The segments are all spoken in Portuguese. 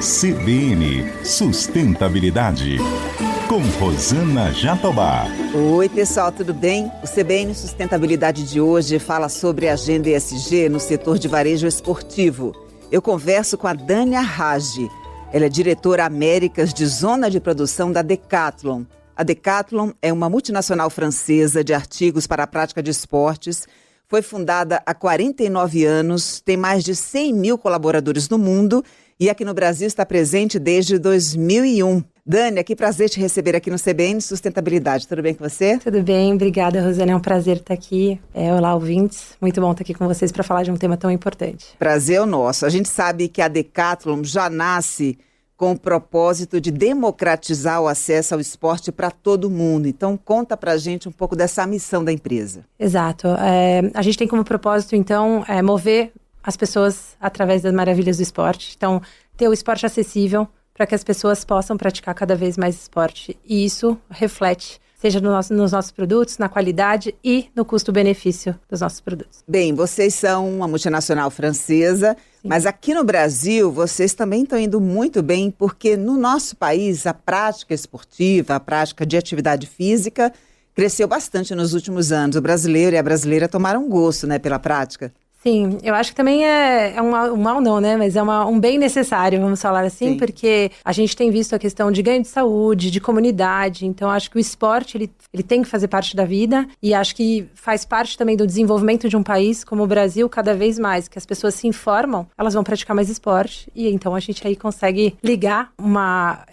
CBN Sustentabilidade, com Rosana Jatobá. Oi, pessoal, tudo bem? O CBN Sustentabilidade de hoje fala sobre a agenda ESG no setor de varejo esportivo. Eu converso com a Dânia Raj. Ela é diretora Américas de Zona de Produção da Decathlon. A Decathlon é uma multinacional francesa de artigos para a prática de esportes. Foi fundada há 49 anos, tem mais de 100 mil colaboradores no mundo e aqui no Brasil está presente desde 2001. Dânia, que prazer te receber aqui no CBN Sustentabilidade. Tudo bem com você? Tudo bem, obrigada, Rosana. É um prazer estar aqui. Olá, ouvintes. Muito bom estar aqui com vocês para falar de um tema tão importante. Prazer é o nosso. A gente sabe que a Decathlon já nasce com o propósito de democratizar o acesso ao esporte para todo mundo. Então, conta pra gente um pouco dessa missão da empresa. Exato. A gente tem como propósito, então, mover as pessoas através das maravilhas do esporte. Então, ter o esporte acessível para que as pessoas possam praticar cada vez mais esporte. E isso reflete, seja nos nossos produtos, na qualidade e no custo-benefício dos nossos produtos. Bem, vocês são uma multinacional francesa, sim, mas aqui no Brasil vocês também estão indo muito bem, porque no nosso país a prática esportiva, a prática de atividade física cresceu bastante nos últimos anos. O brasileiro e a brasileira tomaram gosto, né, pela prática. Sim, eu acho que também é um mal não, né? Mas é um bem necessário, vamos falar assim, sim, porque a gente tem visto a questão de ganho de saúde, de comunidade. Então, acho que o esporte, ele tem que fazer parte da vida e acho que faz parte também do desenvolvimento de um país como o Brasil, cada vez mais, que as pessoas se informam, elas vão praticar mais esporte e então a gente aí consegue ligar uma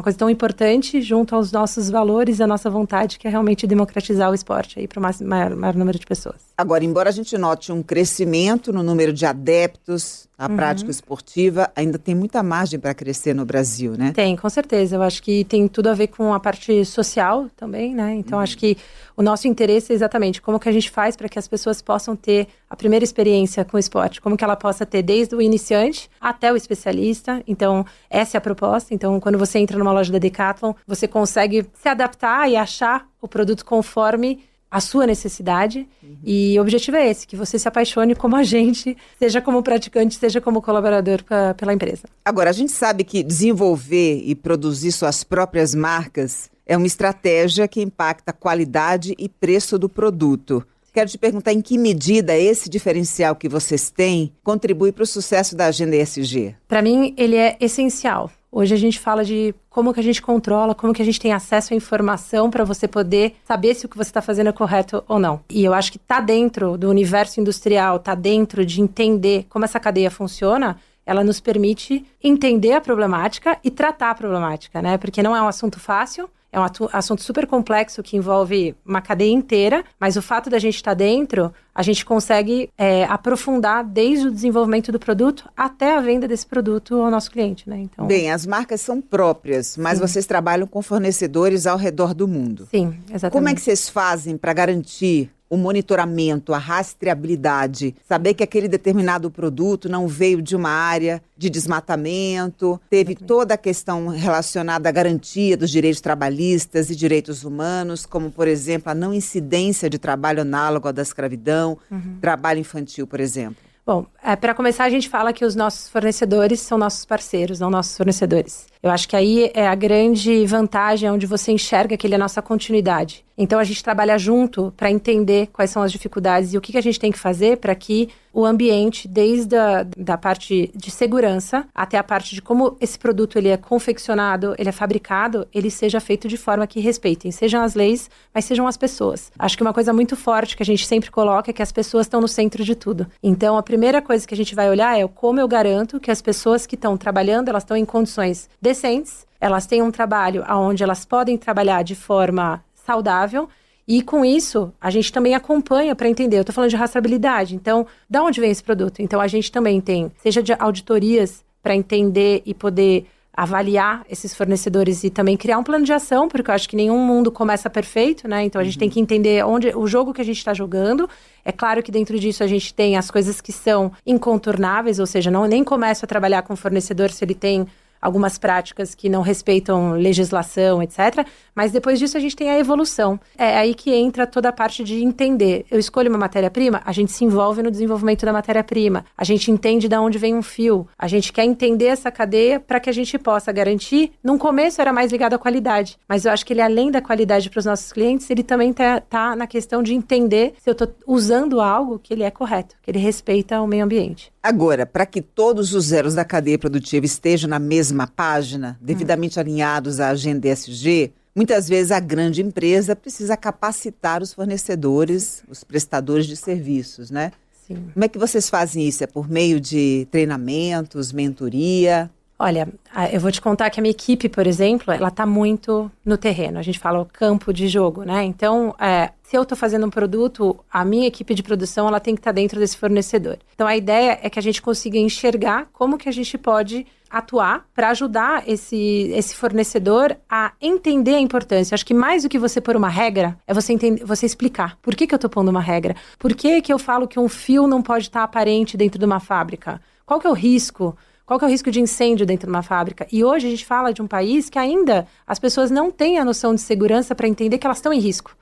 coisa tão importante junto aos nossos valores e a nossa vontade, que é realmente democratizar o esporte aí para o maior número de pessoas. Agora, embora a gente note um crescimento no número de adeptos à prática esportiva, ainda tem muita margem para crescer no Brasil, né? Tem, com certeza. Eu acho que tem tudo a ver com a parte social também, né? Então, acho que o nosso interesse é exatamente como que a gente faz para que as pessoas possam ter a primeira experiência com o esporte, como que ela possa ter desde o iniciante até o especialista. Então, essa é a proposta. Então, quando você entra numa loja da Decathlon, você consegue se adaptar e achar o produto conforme a sua necessidade, e o objetivo é esse, que você se apaixone como agente, seja como praticante, seja como colaborador pela empresa. Agora, a gente sabe que desenvolver e produzir suas próprias marcas é uma estratégia que impacta a qualidade e preço do produto. Quero te perguntar em que medida esse diferencial que vocês têm contribui para o sucesso da agenda ESG? Para mim, ele é essencial. Hoje a gente fala de como que a gente controla, como que a gente tem acesso à informação para você poder saber se o que você está fazendo é correto ou não. E eu acho que tá dentro do universo industrial, tá dentro de entender como essa cadeia funciona, ela nos permite entender a problemática e tratar a problemática, né? Porque não é um assunto fácil, é um assunto super complexo que envolve uma cadeia inteira, mas o fato da gente estar dentro, a gente consegue aprofundar desde o desenvolvimento do produto até a venda desse produto ao nosso cliente, né? Então, bem, as marcas são próprias, mas vocês trabalham com fornecedores ao redor do mundo. Sim, exatamente. Como é que vocês fazem para garantir o monitoramento, a rastreabilidade, saber que aquele determinado produto não veio de uma área de desmatamento, teve toda a questão relacionada à garantia dos direitos trabalhistas e direitos humanos, como, por exemplo, a não incidência de trabalho análogo ao da escravidão, trabalho infantil, por exemplo? Bom, para começar, a gente fala que os nossos fornecedores são nossos parceiros, não nossos fornecedores. Eu acho que aí é a grande vantagem onde você enxerga que ele é a nossa continuidade. Então, a gente trabalha junto para entender quais são as dificuldades e o que a gente tem que fazer para que o ambiente, desde da parte de segurança até a parte de como esse produto ele é confeccionado, ele é fabricado, ele seja feito de forma que respeitem, sejam as leis, mas sejam as pessoas. Acho que uma coisa muito forte que a gente sempre coloca é que as pessoas estão no centro de tudo. Então, a primeira coisa que a gente vai olhar é como eu garanto que as pessoas que estão trabalhando, elas estão em condições decentes, elas têm um trabalho onde elas podem trabalhar de forma saudável. E com isso, a gente também acompanha para entender. Eu estou falando de rastreabilidade, então, de onde vem esse produto? Então, a gente também tem, seja de auditorias para entender e poder avaliar esses fornecedores e também criar um plano de ação, porque eu acho que nenhum mundo começa perfeito, né? Então, a gente tem que entender onde o jogo que a gente está jogando. É claro que dentro disso a gente tem as coisas que são incontornáveis, ou seja, nem começo a trabalhar com o fornecedor se ele tem algumas práticas que não respeitam legislação, etc. Mas depois disso a gente tem a evolução. É aí que entra toda a parte de entender. Eu escolho uma matéria-prima, a gente se envolve no desenvolvimento da matéria-prima. A gente entende de onde vem um fio. A gente quer entender essa cadeia para que a gente possa garantir. No começo era mais ligado à qualidade, mas eu acho que ele, além da qualidade para os nossos clientes, ele também tá na questão de entender se eu estou usando algo que ele é correto, que ele respeita o meio ambiente. Agora, para que todos os elos da cadeia produtiva estejam na mesma página, devidamente alinhados à agenda ESG, muitas vezes a grande empresa precisa capacitar os fornecedores, os prestadores de serviços, né? Sim. Como é que vocês fazem isso? É por meio de treinamentos, mentoria? Olha, eu vou te contar que a minha equipe, por exemplo, ela está muito no terreno. A gente fala o campo de jogo, né? Então, se eu estou fazendo um produto, a minha equipe de produção ela tem que estar dentro desse fornecedor. Então, a ideia é que a gente consiga enxergar como que a gente pode atuar para ajudar esse fornecedor a entender a importância. Acho que mais do que você pôr uma regra, é você explicar. Por que eu estou pondo uma regra? Por que eu falo que um fio não pode estar aparente dentro de uma fábrica? Qual que é o risco? Qual que é o risco de incêndio dentro de uma fábrica? E hoje a gente fala de um país que ainda as pessoas não têm a noção de segurança para entender que elas estão em risco.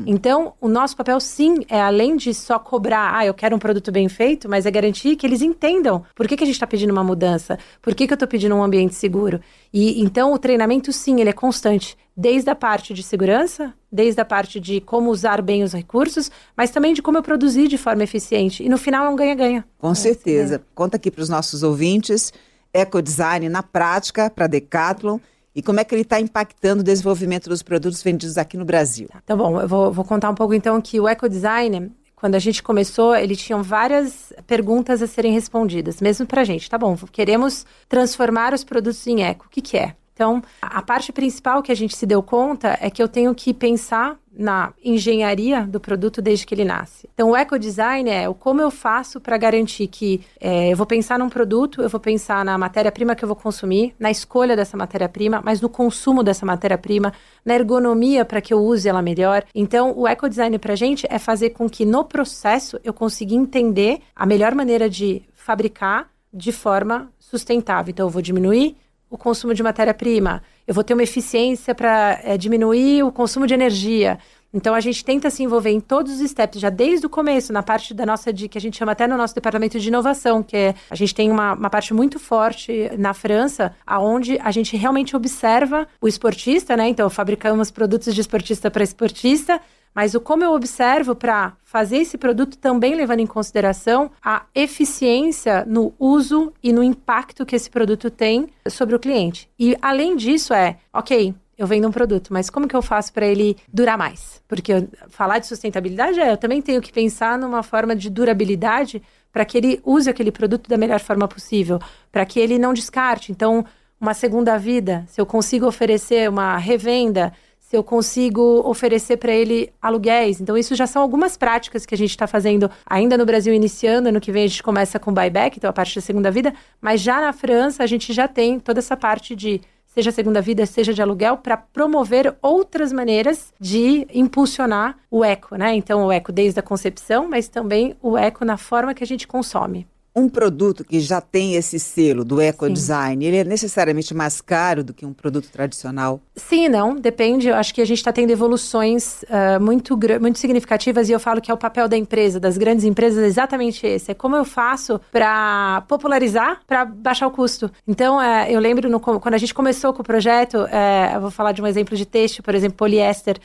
Então, o nosso papel, sim, é além de só cobrar, eu quero um produto bem feito, mas é garantir que eles entendam por que a gente está pedindo uma mudança, por que eu estou pedindo um ambiente seguro. E então, o treinamento, sim, ele é constante, desde a parte de segurança, desde a parte de como usar bem os recursos, mas também de como eu produzir de forma eficiente. E no final é um ganha-ganha. Com certeza. Conta aqui para os nossos ouvintes, ecodesign na prática para Decathlon e como é que ele está impactando o desenvolvimento dos produtos vendidos aqui no Brasil. Tá bom, eu vou contar um pouco então que o ecodesign, quando a gente começou, ele tinha várias perguntas a serem respondidas, mesmo para a gente. Tá bom, queremos transformar os produtos em eco. O que é? Então, a parte principal que a gente se deu conta é que eu tenho que pensar na engenharia do produto desde que ele nasce. Então, o ecodesign é o como eu faço para garantir que eu vou pensar num produto, eu vou pensar na matéria-prima que eu vou consumir, na escolha dessa matéria-prima, mas no consumo dessa matéria-prima, na ergonomia para que eu use ela melhor. Então, o ecodesign para a gente é fazer com que no processo eu consiga entender a melhor maneira de fabricar de forma sustentável. Então, eu vou diminuir o consumo de matéria-prima, eu vou ter uma eficiência para diminuir o consumo de energia. Então, a gente tenta se envolver em todos os steps, já desde o começo, na parte da nossa, que a gente chama até no nosso departamento de inovação, que a gente tem uma parte muito forte na França, onde a gente realmente observa o esportista, né? Então, fabricamos produtos de esportista para esportista, mas como eu observo para fazer esse produto também levando em consideração a eficiência no uso e no impacto que esse produto tem sobre o cliente. E além disso ok, eu vendo um produto, mas como que eu faço para ele durar mais? Porque falar de sustentabilidade eu também tenho que pensar numa forma de durabilidade para que ele use aquele produto da melhor forma possível, para que ele não descarte. Então, uma segunda vida, se eu consigo oferecer uma revenda, se eu consigo oferecer para ele aluguéis. Então, isso já são algumas práticas que a gente está fazendo ainda no Brasil, iniciando. Ano que vem a gente começa com buyback, então a parte da segunda vida. Mas já na França, a gente já tem toda essa parte de, seja segunda vida, seja de aluguel, para promover outras maneiras de impulsionar o eco, né? Então, o eco desde a concepção, mas também o eco na forma que a gente consome. Um produto que já tem esse selo do ecodesign, ele é necessariamente mais caro do que um produto tradicional? Sim e não, depende. Eu acho que a gente está tendo evoluções muito significativas e eu falo que é o papel da empresa, das grandes empresas, é exatamente esse. É como eu faço para popularizar, para baixar o custo. Então, eu lembro quando a gente começou com o projeto, eu vou falar de um exemplo de têxtil, por exemplo, poliéster.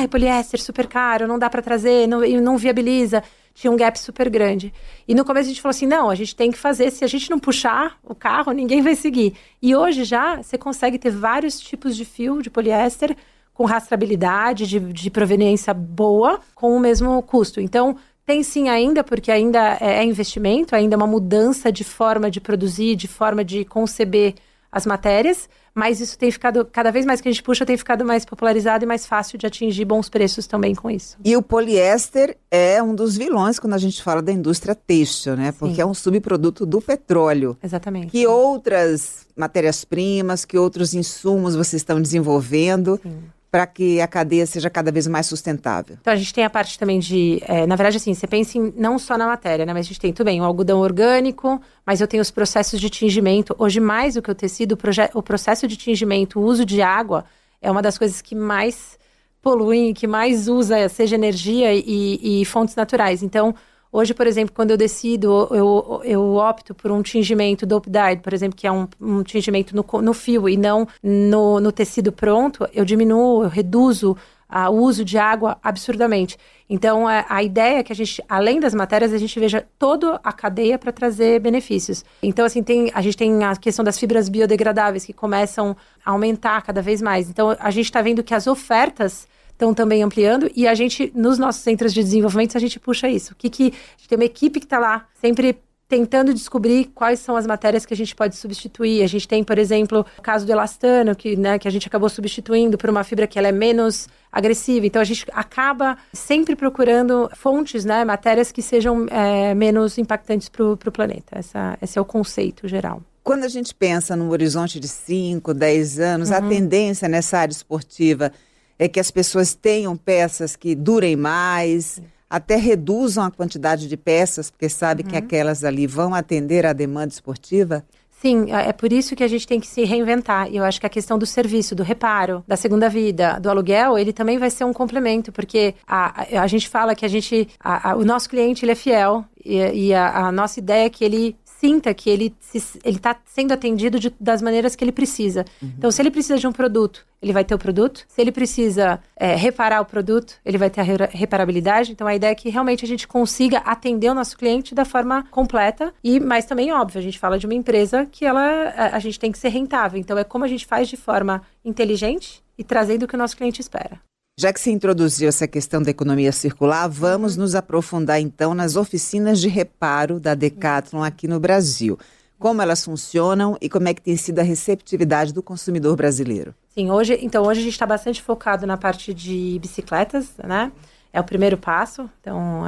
Poliéster, super caro, não dá para trazer, não viabiliza. Tinha um gap super grande. E no começo a gente falou assim, não, a gente tem que fazer, se a gente não puxar o carro, ninguém vai seguir. E hoje já você consegue ter vários tipos de fio de poliéster com rastreabilidade, de proveniência boa, com o mesmo custo. Então, tem sim ainda, porque ainda é investimento, ainda é uma mudança de forma de produzir, de forma de conceber as matérias, mas isso tem ficado, cada vez mais que a gente puxa, tem ficado mais popularizado e mais fácil de atingir bons preços também com isso. E o poliéster é um dos vilões quando a gente fala da indústria têxtil, né? Porque é um subproduto do petróleo. Exatamente. Que outras matérias-primas, que outros insumos vocês estão desenvolvendo para que a cadeia seja cada vez mais sustentável? Então, a gente tem a parte também de... na verdade, assim, você pensa não só na matéria, né? Mas a gente tem, tudo bem, o algodão orgânico, mas eu tenho os processos de tingimento. Hoje, mais do que o tecido, o processo de tingimento, o uso de água, é uma das coisas que mais poluem, que mais usa, seja energia e fontes naturais. Então, hoje, por exemplo, quando eu decido, eu opto por um tingimento dope-dyed, por exemplo, que é um tingimento no fio e não no tecido pronto, eu diminuo, eu reduzo o uso de água absurdamente. Então, a ideia é que a gente, além das matérias, a gente veja toda a cadeia para trazer benefícios. Então, assim, a gente tem a questão das fibras biodegradáveis que começam a aumentar cada vez mais. Então, a gente está vendo que as ofertas estão também ampliando e a gente, nos nossos centros de desenvolvimento, a gente puxa isso. A gente tem uma equipe que está lá sempre tentando descobrir quais são as matérias que a gente pode substituir. A gente tem, por exemplo, o caso do elastano, que a gente acabou substituindo por uma fibra que ela é menos agressiva. Então, a gente acaba sempre procurando fontes, né, matérias que sejam menos impactantes para o planeta. Esse é o conceito geral. Quando a gente pensa num horizonte de 5, 10 anos, a tendência nessa área esportiva é que as pessoas tenham peças que durem mais, até reduzam a quantidade de peças, porque sabem que aquelas ali vão atender à demanda esportiva? Sim, é por isso que a gente tem que se reinventar. E eu acho que a questão do serviço, do reparo, da segunda vida, do aluguel, ele também vai ser um complemento, porque a gente fala que o nosso cliente ele é fiel e a nossa ideia é que ele sinta que ele está sendo atendido das maneiras que ele precisa. Então, se ele precisa de um produto, ele vai ter o produto. Se ele precisa reparar o produto, ele vai ter a reparabilidade. Então, a ideia é que realmente a gente consiga atender o nosso cliente da forma completa. Mas também, óbvio, a gente fala de uma empresa que a gente tem que ser rentável. Então, é como a gente faz de forma inteligente e trazendo o que o nosso cliente espera. Já que você introduziu essa questão da economia circular, vamos nos aprofundar então nas oficinas de reparo da Decathlon aqui no Brasil. Como elas funcionam e como é que tem sido a receptividade do consumidor brasileiro? Sim, hoje a gente está bastante focado na parte de bicicletas, né? É o primeiro passo. Então,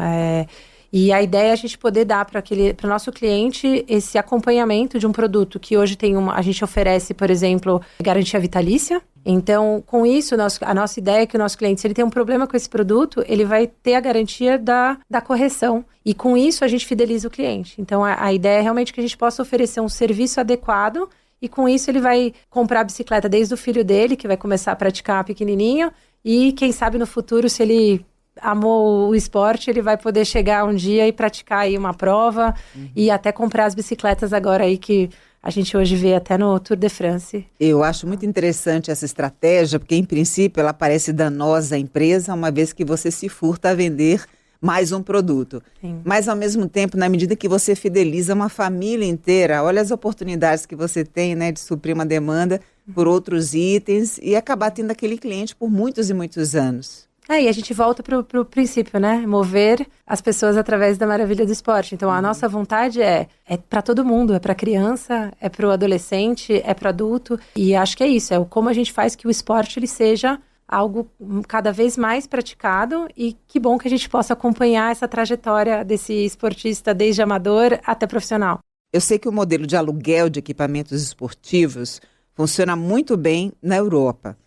e a ideia é a gente poder dar para o nosso cliente esse acompanhamento de um produto que hoje a gente oferece, por exemplo, garantia vitalícia. Então, com isso, a nossa ideia é que o nosso cliente, se ele tem um problema com esse produto, ele vai ter a garantia da correção. E com isso, a gente fideliza o cliente. Então, a ideia é realmente que a gente possa oferecer um serviço adequado e com isso ele vai comprar a bicicleta desde o filho dele, que vai começar a praticar pequenininho, e quem sabe no futuro, se ele amou o esporte, ele vai poder chegar um dia e praticar aí uma prova e até comprar as bicicletas agora aí que a gente hoje vê até no Tour de France. Eu acho muito interessante essa estratégia, porque em princípio ela parece danosa à empresa, uma vez que você se furta a vender mais um produto. Sim. Mas ao mesmo tempo, na medida que você fideliza uma família inteira, olha as oportunidades que você tem, né, de suprir uma demanda por outros itens e acabar tendo aquele cliente por muitos e muitos anos. E a gente volta pro princípio, né? Mover as pessoas através da maravilha do esporte. Então, a nossa vontade é para todo mundo, é para criança, é para o adolescente, é para adulto. E acho que é isso, como a gente faz que o esporte ele seja algo cada vez mais praticado e que bom que a gente possa acompanhar essa trajetória desse esportista desde amador até profissional. Eu sei que o modelo de aluguel de equipamentos esportivos funciona muito bem na Europa.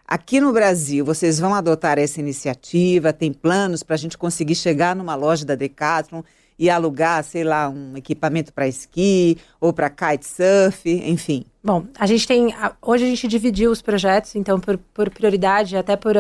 Aqui no Brasil, vocês vão adotar essa iniciativa? Tem planos para a gente conseguir chegar numa loja da Decathlon e alugar, sei lá, um equipamento para esqui ou para kitesurf, enfim? Bom, hoje a gente dividiu os projetos, então, por prioridade, até por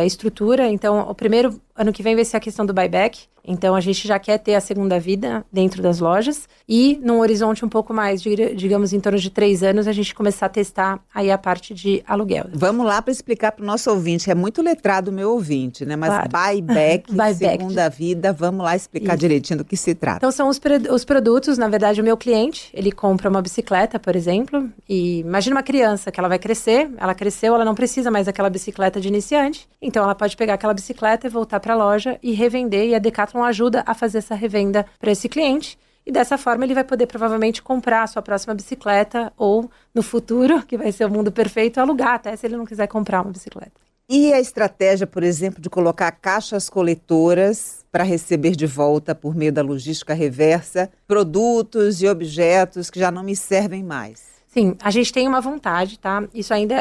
estrutura. Então, o primeiro ano que vem vai ser a questão do buyback. Então, a gente já quer ter a segunda vida dentro das lojas. E, num horizonte um pouco mais, digamos, em torno de 3 anos, a gente começar a testar aí a parte de aluguel. Vamos lá para explicar para o nosso ouvinte. É muito letrado o meu ouvinte, né? Mas claro. Buyback, segunda vida, vamos lá explicar direitinho do que se trata. Então, são os produtos, na verdade, o meu cliente, ele compra uma bicicleta, por exemplo, e imagina uma criança que ela vai crescer, ela cresceu, ela não precisa mais daquela bicicleta de iniciante, então ela pode pegar aquela bicicleta e voltar para a loja e revender, e a Decathlon ajuda a fazer essa revenda para esse cliente, e dessa forma ele vai poder provavelmente comprar a sua próxima bicicleta, ou no futuro, que vai ser o mundo perfeito, alugar até se ele não quiser comprar uma bicicleta. E a estratégia, por exemplo, de colocar caixas coletoras para receber de volta, por meio da logística reversa, produtos e objetos que já não me servem mais? Sim, a gente tem uma vontade, tá? Isso ainda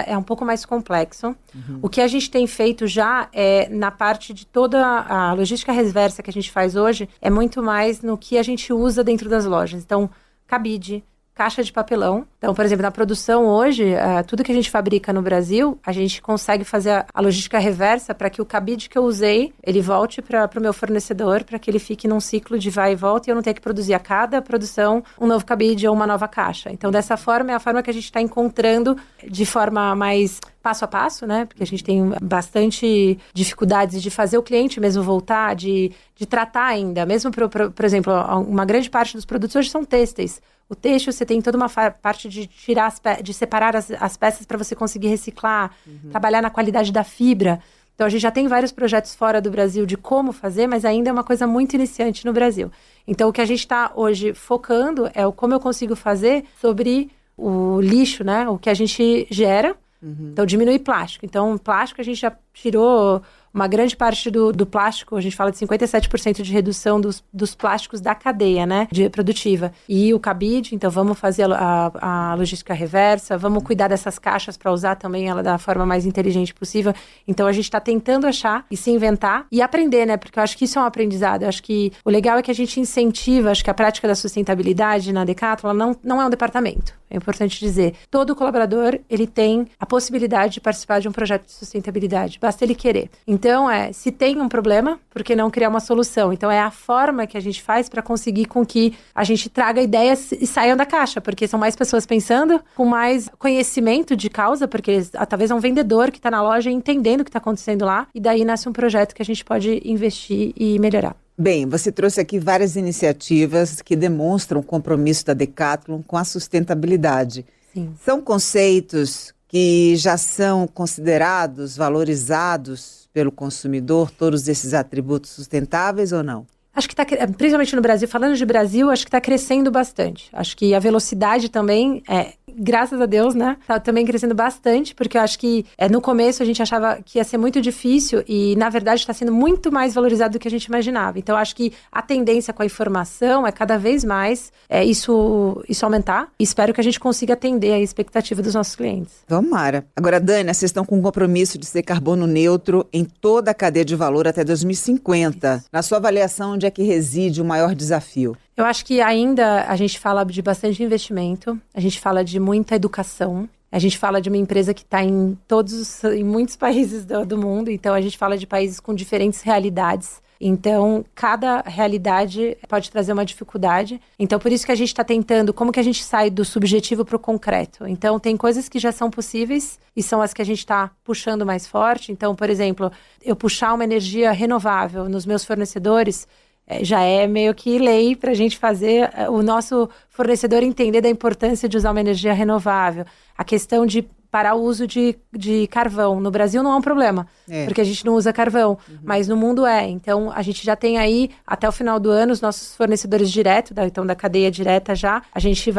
é um pouco mais complexo. O que a gente tem feito já é, na parte de toda a logística reversa que a gente faz hoje, é muito mais no que a gente usa dentro das lojas. Então, cabide, caixa de papelão. Então, por exemplo, na produção hoje, tudo que a gente fabrica no Brasil, a gente consegue fazer a logística reversa para que o cabide que eu usei, ele volte para o meu fornecedor, para que ele fique num ciclo de vai e volta e eu não tenha que produzir a cada produção um novo cabide ou uma nova caixa. Então, dessa forma, é a forma que a gente está encontrando de forma mais passo a passo, né? Porque a gente tem bastante dificuldades de fazer o cliente mesmo voltar, de tratar ainda. Mesmo, por exemplo, uma grande parte dos produtos hoje são têxteis. O têxtil, você tem toda uma parte de tirar de separar as peças para você conseguir reciclar, trabalhar na qualidade da fibra. Então, a gente já tem vários projetos fora do Brasil de como fazer, mas ainda é uma coisa muito iniciante no Brasil. Então, o que a gente está hoje focando é o como eu consigo fazer sobre o lixo, né? O que a gente gera. Então, diminuir plástico. Então, plástico a gente já tirou uma grande parte do plástico, a gente fala de 57% de redução dos plásticos da cadeia, né, produtiva. E o cabide, então vamos fazer a logística reversa, vamos cuidar dessas caixas para usar também ela da forma mais inteligente possível. Então a gente está tentando achar e se inventar e aprender, né, porque eu acho que isso é um aprendizado. Eu acho que o legal é que a gente incentiva, acho que a prática da sustentabilidade na Decathlon não é um departamento. É importante dizer, todo colaborador, ele tem a possibilidade de participar de um projeto de sustentabilidade, basta ele querer. Então, se tem um problema, por que não criar uma solução? Então, é a forma que a gente faz para conseguir com que a gente traga ideias e saiam da caixa, porque são mais pessoas pensando, com mais conhecimento de causa, porque talvez é um vendedor que está na loja entendendo o que está acontecendo lá, e daí nasce um projeto que a gente pode investir e melhorar. Bem, você trouxe aqui várias iniciativas que demonstram o compromisso da Decathlon com a sustentabilidade. Sim. São conceitos que já são considerados, valorizados pelo consumidor, todos esses atributos sustentáveis ou não? Acho que principalmente no Brasil, falando de Brasil, acho que está crescendo bastante. Acho que a velocidade também, graças a Deus, né? Está também crescendo bastante, porque eu acho que no começo a gente achava que ia ser muito difícil e, na verdade, está sendo muito mais valorizado do que a gente imaginava. Então, acho que a tendência com a informação é cada vez mais isso aumentar. E espero que a gente consiga atender a expectativa dos nossos clientes. Tomara. Agora, Dani, vocês estão com um compromisso de ser carbono neutro em toda a cadeia de valor até 2050. Isso. Na sua avaliação, onde é que reside o maior desafio? Eu acho que ainda a gente fala de bastante investimento, a gente fala de muita educação, a gente fala de uma empresa que está em muitos países do mundo, então a gente fala de países com diferentes realidades. Então, cada realidade pode trazer uma dificuldade. Então, por isso que a gente está tentando, como que a gente sai do subjetivo para o concreto. Então, tem coisas que já são possíveis e são as que a gente está puxando mais forte. Então, por exemplo, eu puxar uma energia renovável nos meus fornecedores já é meio que lei para a gente fazer o nosso fornecedor entender da importância de usar uma energia renovável. A questão de parar o uso de carvão. No Brasil não é um problema, porque a gente não usa carvão, mas no mundo é. Então, a gente já tem aí, até o final do ano, os nossos fornecedores diretos, então da cadeia direta já, a gente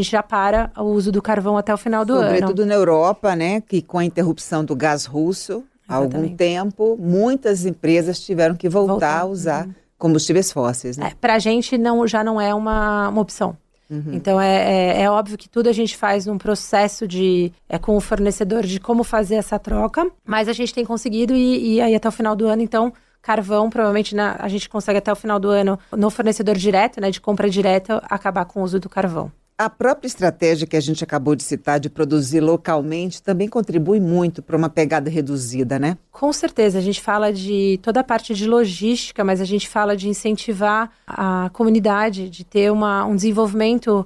já para o uso do carvão até o final do ano. Sobretudo na Europa, né, que com a interrupção do gás russo, há algum tempo, muitas empresas tiveram que voltar a usar combustíveis fósseis, né? Para a gente já não é uma opção. Então, é óbvio que tudo a gente faz num processo com o fornecedor de como fazer essa troca, mas a gente tem conseguido e aí até o final do ano, então, carvão, provavelmente a gente consegue até o final do ano, no fornecedor direto, né, de compra direta, acabar com o uso do carvão. A própria estratégia que a gente acabou de citar de produzir localmente também contribui muito para uma pegada reduzida, né? Com certeza, a gente fala de toda a parte de logística, mas a gente fala de incentivar a comunidade, de ter um desenvolvimento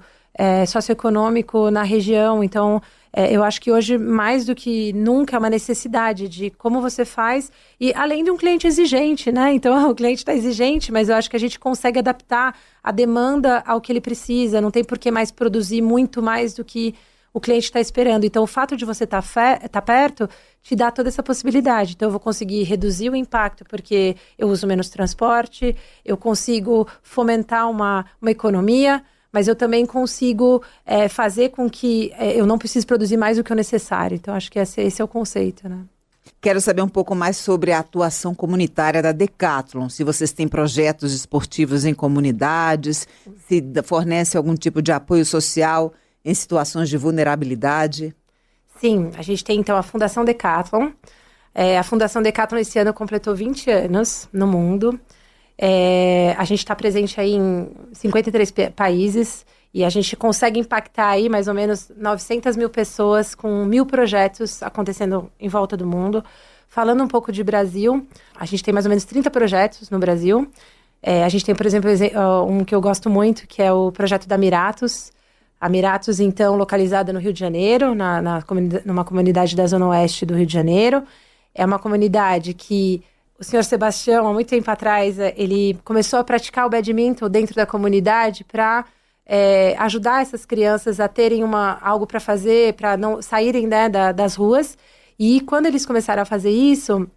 socioeconômico na região. Então, eu acho que hoje, mais do que nunca, é uma necessidade de como você faz, e além de um cliente exigente, né? Então, o cliente está exigente, mas eu acho que a gente consegue adaptar a demanda ao que ele precisa, não tem por que mais produzir muito mais do que o cliente está esperando. Então, o fato de você estar perto te dá toda essa possibilidade. Então, eu vou conseguir reduzir o impacto, porque eu uso menos transporte, eu consigo fomentar uma economia, mas eu também consigo fazer com que eu não precise produzir mais do que o necessário. Então, acho que esse é o conceito, né? Quero saber um pouco mais sobre a atuação comunitária da Decathlon. Se vocês têm projetos esportivos em comunidades, se fornece algum tipo de apoio social em situações de vulnerabilidade? Sim, a gente tem então a Fundação Decathlon. A Fundação Decathlon esse ano completou 20 anos no mundo. A gente está presente aí em 53 países e a gente consegue impactar aí mais ou menos 900 mil pessoas com 1.000 projetos acontecendo em volta do mundo. Falando um pouco de Brasil, a gente tem mais ou menos 30 projetos no Brasil. A gente tem, por exemplo, um que eu gosto muito, que é o projeto da Miratus. A Miratus, então, localizada no Rio de Janeiro, numa comunidade da Zona Oeste do Rio de Janeiro. É uma comunidade que o senhor Sebastião, há muito tempo atrás, ele começou a praticar o badminton dentro da comunidade para ajudar essas crianças a terem algo para fazer, para não saírem, né, das ruas. E quando eles começaram a fazer isso,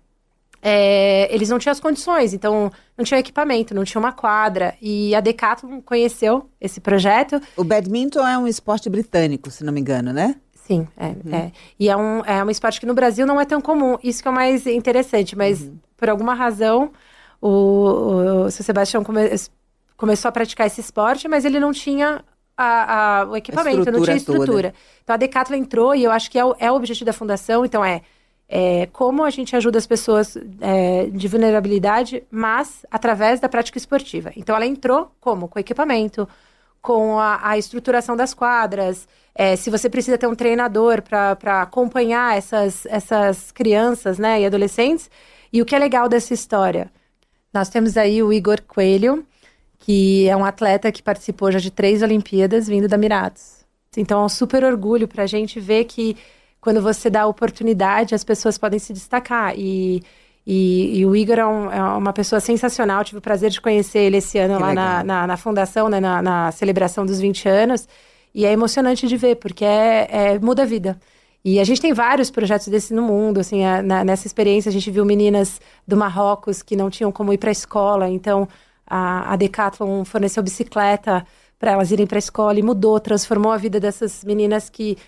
eles não tinham as condições, então não tinha equipamento, não tinha uma quadra. E a Decathlon conheceu esse projeto. O badminton é um esporte britânico, se não me engano, né? Sim, E é um esporte que no Brasil não é tão comum. Isso que é o mais interessante, mas por alguma razão o seu Sebastião começou a praticar esse esporte, mas ele não tinha o equipamento, não tinha estrutura. Toda. Então a Decathlon entrou e eu acho que é o objetivo da fundação. Então como a gente ajuda as pessoas de vulnerabilidade, mas através da prática esportiva. Então ela entrou como? Com equipamento, com a estruturação das quadras, se você precisa ter um treinador para acompanhar essas crianças, né, e adolescentes. E o que é legal dessa história? Nós temos aí o Igor Coelho, que é um atleta que participou já de 3 Olimpíadas vindo da Miratus. Então é um super orgulho para a gente ver que quando você dá a oportunidade, as pessoas podem se destacar. E o Igor é uma pessoa sensacional. Tive o prazer de conhecer ele esse ano lá na fundação, né, na celebração dos 20 anos. E é emocionante de ver, porque muda a vida. E a gente tem vários projetos desses no mundo. Assim, nessa experiência, a gente viu meninas do Marrocos que não tinham como ir para a escola. Então, a Decathlon forneceu bicicleta para elas irem para a escola e transformou a vida dessas meninas que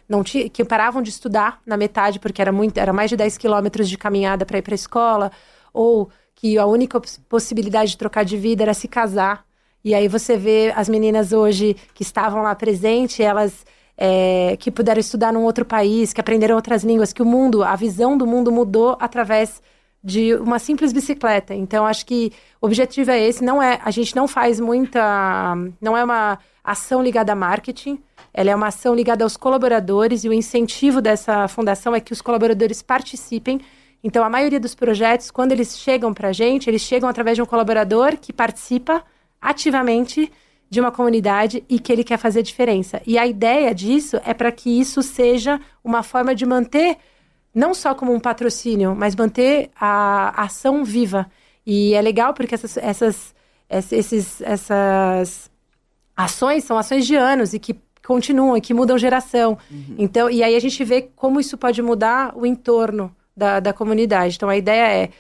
paravam de estudar na metade, porque era mais de 10 quilômetros de caminhada para ir para a escola, ou que a única possibilidade de trocar de vida era se casar. E aí você vê as meninas hoje que estavam lá presentes, elas que puderam estudar num outro país, que aprenderam outras línguas, que a visão do mundo mudou através de uma simples bicicleta. Então, acho que o objetivo é esse. A gente não faz não é uma ação ligada a marketing, ela é uma ação ligada aos colaboradores, e o incentivo dessa fundação é que os colaboradores participem. Então, a maioria dos projetos, quando eles chegam para a gente, eles chegam através de um colaborador que participa ativamente de uma comunidade e que ele quer fazer diferença. E a ideia disso é para que isso seja uma forma de manter, não só como um patrocínio, mas manter a ação viva. E é legal porque essas ações são ações de anos e que continuam e que mudam geração. Então, e aí a gente vê como isso pode mudar o entorno da comunidade. Então, a ideia é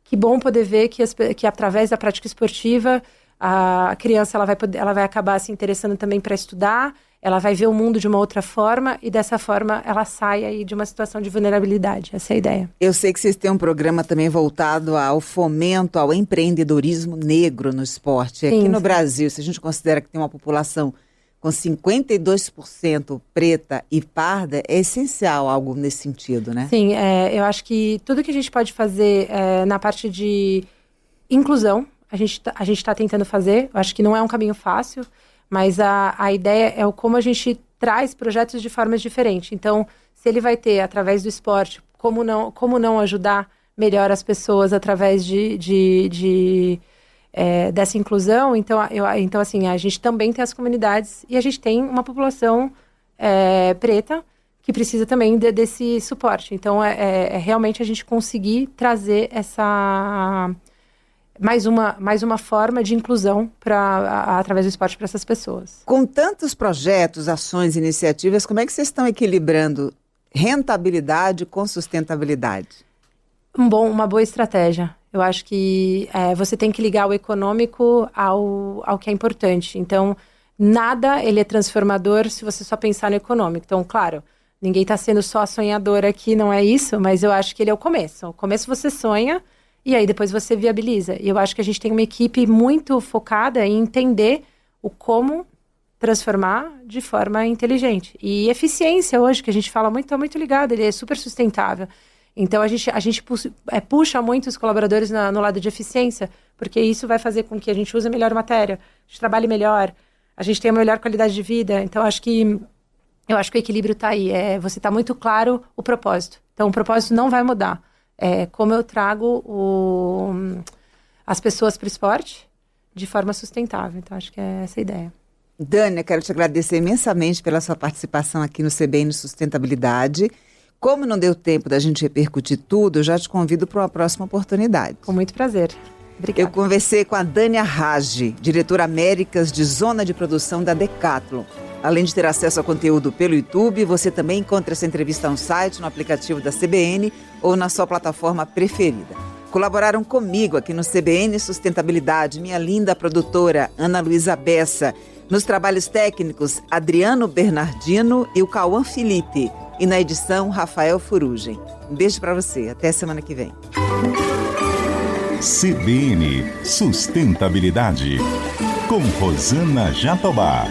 que bom poder ver que através da prática esportiva a criança ela vai acabar se interessando também para estudar, ela vai ver o mundo de uma outra forma e dessa forma ela sai aí de uma situação de vulnerabilidade. Essa é a ideia. Eu sei que vocês têm um programa também voltado ao fomento ao empreendedorismo negro no esporte. Sim, aqui no Brasil, se a gente considera que tem uma população com 52% preta e parda, é essencial algo nesse sentido, né? Sim, eu acho que tudo que a gente pode fazer na parte de inclusão, a gente tá tentando fazer. Eu acho que não é um caminho fácil, mas a ideia é como a gente traz projetos de formas diferentes. Então, se ele vai ter, através do esporte, como não ajudar melhor as pessoas através dessa inclusão. Então, assim, a gente também tem as comunidades e a gente tem uma população preta que precisa também desse suporte. Então, realmente a gente conseguir trazer mais uma forma de inclusão através do esporte para essas pessoas. Com tantos projetos, ações, iniciativas, como é que vocês estão equilibrando rentabilidade com sustentabilidade? Uma boa estratégia. Eu acho que você tem que ligar o econômico ao que é importante. Então, nada ele é transformador se você só pensar no econômico. Então, claro, ninguém está sendo só sonhador aqui, não é isso, mas eu acho que ele é o começo. O começo você sonha, e aí depois você viabiliza. E eu acho que a gente tem uma equipe muito focada em entender o como transformar de forma inteligente. E eficiência hoje, que a gente fala muito, está muito ligado, ele é super sustentável. Então, a gente puxa muito os colaboradores no lado de eficiência, porque isso vai fazer com que a gente use melhor matéria, a gente trabalhe melhor, a gente tenha uma melhor qualidade de vida. Então, eu acho que o equilíbrio está aí. Você está muito claro o propósito. Então, o propósito não vai mudar. Como eu trago as pessoas para o esporte de forma sustentável. Então, acho que é essa a ideia. Dânia, quero te agradecer imensamente pela sua participação aqui no CBN Sustentabilidade. Como não deu tempo da gente repercutir tudo, eu já te convido para uma próxima oportunidade. Com muito prazer. Obrigada. Eu conversei com a Dânia Rage, diretora Américas de Zona de Produção da Decathlon. Além de ter acesso a conteúdo pelo YouTube, você também encontra essa entrevista no site, no aplicativo da CBN ou na sua plataforma preferida. Colaboraram comigo aqui no CBN Sustentabilidade, minha linda produtora Ana Luísa Bessa. Nos trabalhos técnicos, Adriano Bernardino e o Cauã Felipe. E na edição, Rafael Furugem. Um beijo para você. Até semana que vem. CBN Sustentabilidade, com Rosana Jatobá.